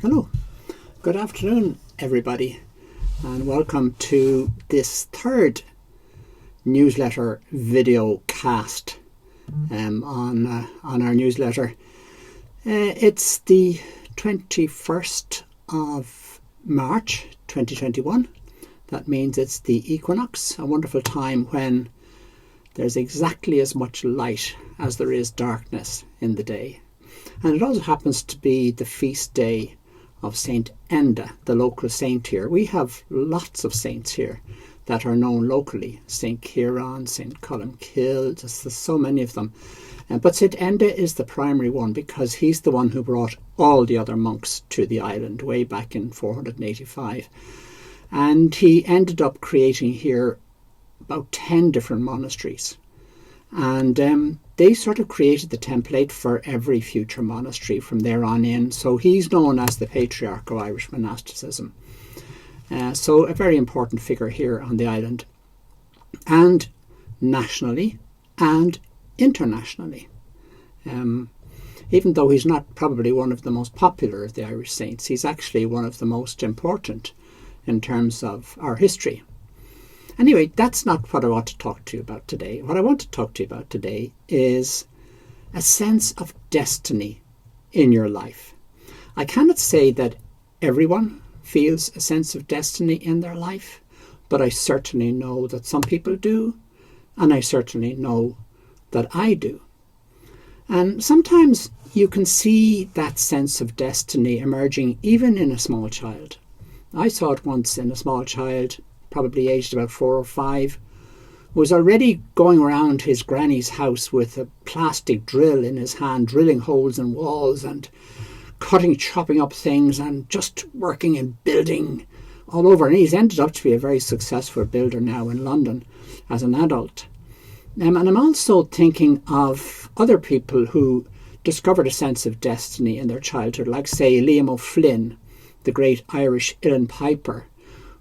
Hello, good afternoon everybody, and welcome to this third newsletter video cast on our newsletter. It's the 21st of March 2021. That means it's the Equinox, a wonderful time when there's exactly as much light as there is darkness in the day. And it also happens to be the feast day of Saint Enda, the local saint here. We have lots of saints here that are known locally. Saint Kieran, Saint Columkill, just there's so many of them. But Saint Enda is the primary one because he's the one who brought all the other monks to the island way back in 485. And he ended up creating here about 10 different monasteries. And they sort of created the template for every future monastery from there on in. So he's known as the patriarch of Irish monasticism. So a very important figure here on the island. And nationally and internationally. Even though he's not probably one of the most popular of the Irish saints, he's actually one of the most important in terms of our history. Anyway, that's not what I want to talk to you about today. What I want to talk to you about today is a sense of destiny in your life. I cannot say that everyone feels a sense of destiny in their life, but I certainly know that some people do, and I certainly know that I do. And sometimes you can see that sense of destiny emerging even in a small child. I saw it once in a small child, probably aged about 4 or 5, was already going around his granny's house with a plastic drill in his hand, drilling holes in walls and chopping up things and just working and building all over. And he's ended up to be a very successful builder now in London as an adult. And I'm also thinking of other people who discovered a sense of destiny in their childhood, like, say, Liam O'Flynn, the great Irish uilleann piper,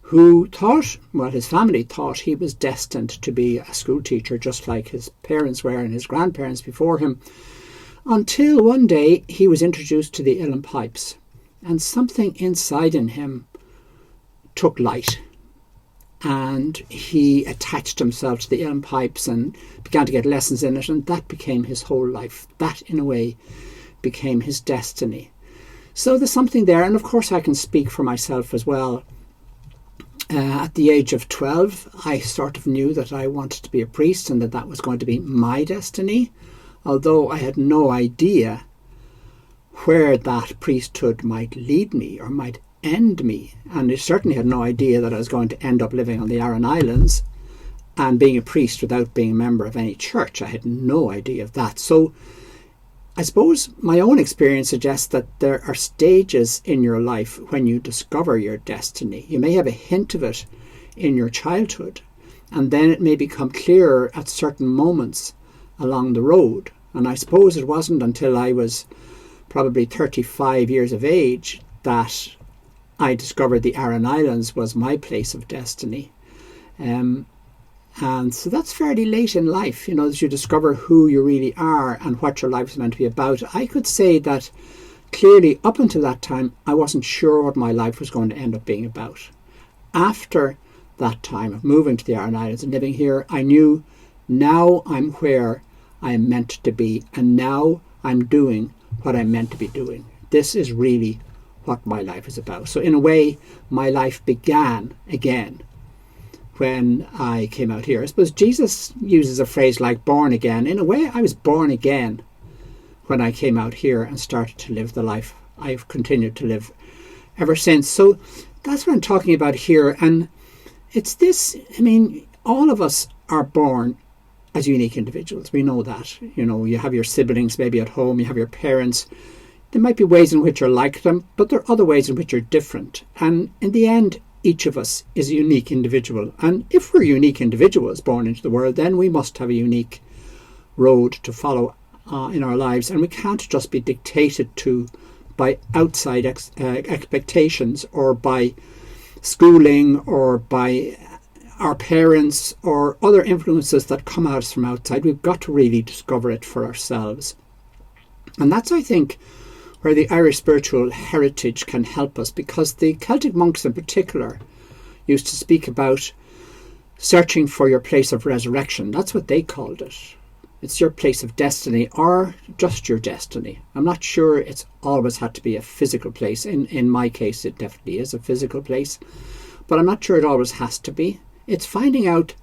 who thought, well, his family thought he was destined to be a school teacher just like his parents were and his grandparents before him, until one day he was introduced to the uilleann pipes and something inside in him took light and he attached himself to the uilleann pipes and began to get lessons in it, and that became his whole life. That, in a way, became his destiny. So there's something there, and of course I can speak for myself as well. At the age of 12, I sort of knew that I wanted to be a priest and that was going to be my destiny, although I had no idea where that priesthood might lead me or might end me. And I certainly had no idea that I was going to end up living on the Aran Islands and being a priest without being a member of any church. I had no idea of that. So I suppose my own experience suggests that there are stages in your life when you discover your destiny. You may have a hint of it in your childhood, and then it may become clearer at certain moments along the road. And I suppose it wasn't until I was probably 35 years of age that I discovered the Aran Islands was my place of destiny. And so that's fairly late in life, as you discover who you really are and what your life is meant to be about. I could say that clearly up until that time, I wasn't sure what my life was going to end up being about. After that time of moving to the Aran Islands and living here, I knew now I'm where I am meant to be, and now I'm doing what I'm meant to be doing. This is really what my life is about. So in a way, my life began again when I came out here. I suppose Jesus uses a phrase like born again. In a way, I was born again when I came out here and started to live the life I've continued to live ever since. So that's what I'm talking about here. And it's this, all of us are born as unique individuals. We know that. You have your siblings maybe at home, you have your parents. There might be ways in which you're like them, but there are other ways in which you're different. And in the end, each of us is a unique individual. And if we're unique individuals born into the world, then we must have a unique road to follow in our lives. And we can't just be dictated to by outside expectations or by schooling or by our parents or other influences that come at us from outside. We've got to really discover it for ourselves. And that's, I think, where the Irish spiritual heritage can help us, because the Celtic monks in particular used to speak about searching for your place of resurrection. That's what they called it. It's your place of destiny, or just your destiny. I'm not sure it's always had to be a physical place. In my case, it definitely is a physical place, but I'm not sure it always has to be. It's finding out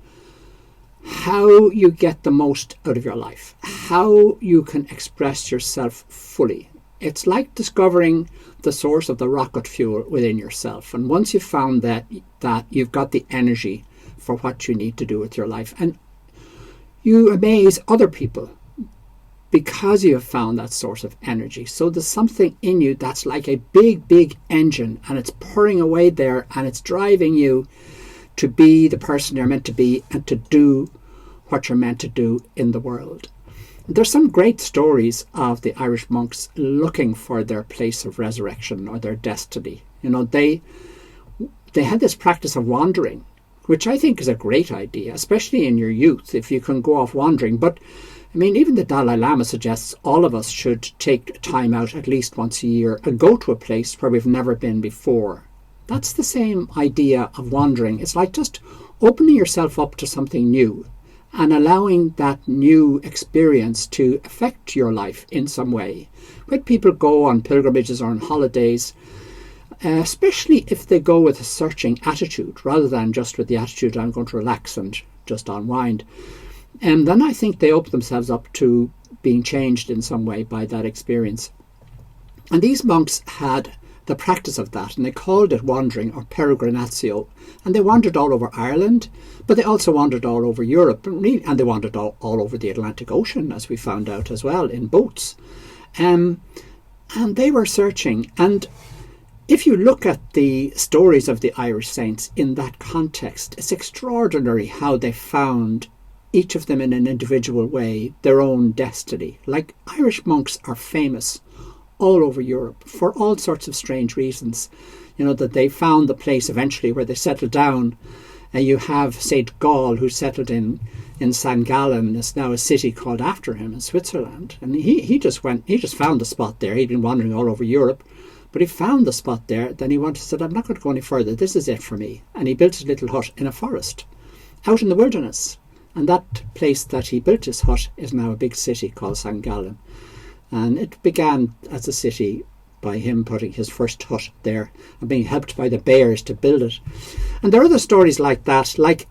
how you get the most out of your life, how you can express yourself fully. It's like discovering the source of the rocket fuel within yourself. And once you've found that you've got the energy for what you need to do with your life. And you amaze other people because you have found that source of energy. So there's something in you that's like a big, big engine, and it's purring away there, and it's driving you to be the person you're meant to be and to do what you're meant to do in the world. There's some great stories of the Irish monks looking for their place of resurrection or their destiny. You know, they had this practice of wandering, which I think is a great idea, especially in your youth, if you can go off wandering. But I mean, even the Dalai Lama suggests all of us should take time out at least once a year and go to a place where we've never been before. That's the same idea of wandering. It's like just opening yourself up to something new and allowing that new experience to affect your life in some way. When people go on pilgrimages or on holidays, especially if they go with a searching attitude rather than just with the attitude I'm going to relax and just unwind, and then I think they open themselves up to being changed in some way by that experience. And these monks had the practice of that, and they called it wandering or peregrinatio. And they wandered all over Ireland, but they also wandered all over Europe, and they wandered all over the Atlantic Ocean, as we found out as well, in boats. And they were searching. And if you look at the stories of the Irish saints in that context, it's extraordinary how they found, each of them in an individual way, their own destiny. Like, Irish monks are famous all over Europe for all sorts of strange reasons. You know, that they found the place eventually where they settled down. And you have St. Gall, who settled in St. Gallen. It's now a city called after him in Switzerland. And he just found the spot there. He'd been wandering all over Europe, but he found the spot there. Then he said, I'm not going to go any further. This is it for me. And he built his little hut in a forest, out in the wilderness. And that place that he built his hut is now a big city called St. Gallen. And it began as a city by him putting his first hut there and being helped by the bears to build it. And there are other stories like that, like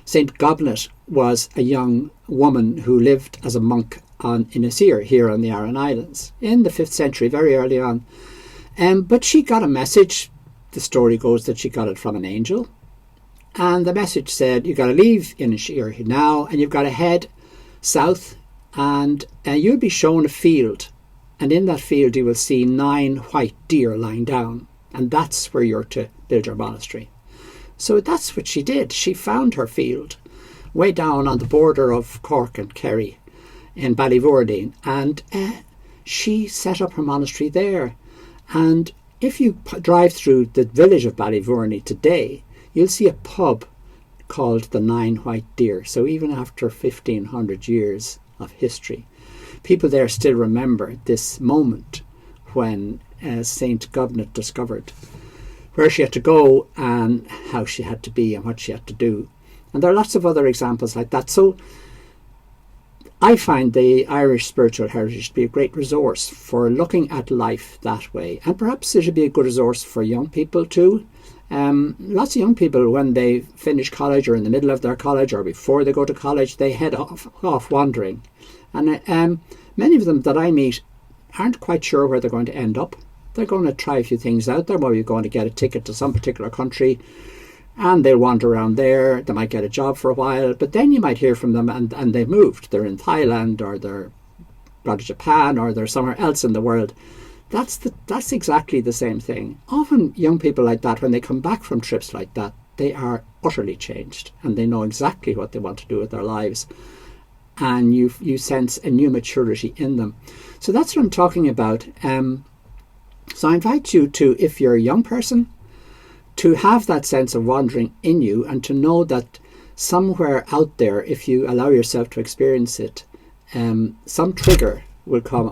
St. Goblet was a young woman who lived as a monk in Asir here on the Aran Islands in the 5th century, very early on. But she got a message. The story goes that she got it from an angel. And the message said, you've got to leave Asir now, and you've got to head south, and you'll be shown a field. And in that field you will see 9 white deer lying down. And that's where you're to build your monastery. So that's what she did. She found her field way down on the border of Cork and Kerry in Ballyvourneen. And she set up her monastery there. And if you drive through the village of Ballyvourneen today, you'll see a pub called the 9 White Deer. So even after 1,500 years of history, people there still remember this moment when St. Goblet discovered where she had to go and how she had to be and what she had to do. And there are lots of other examples like that. So I find the Irish spiritual heritage to be a great resource for looking at life that way. And perhaps it should be a good resource for young people too. Lots of young people, when they finish college or in the middle of their college or before they go to college, they head off wandering. And many of them that I meet aren't quite sure where they're going to end up. They're going to try a few things out. They're maybe going to get a ticket to some particular country and they'll wander around there. They might get a job for a while, but then you might hear from them and they've moved. They're in Thailand or they're gone to Japan or they're somewhere else in the world. That's exactly the same thing. Often young people like that, when they come back from trips like that, they are utterly changed and they know exactly what they want to do with their lives. And you sense a new maturity in them. So that's what I'm talking about. So I invite you to, if you're a young person, to have that sense of wandering in you and to know that somewhere out there, if you allow yourself to experience it, some trigger will come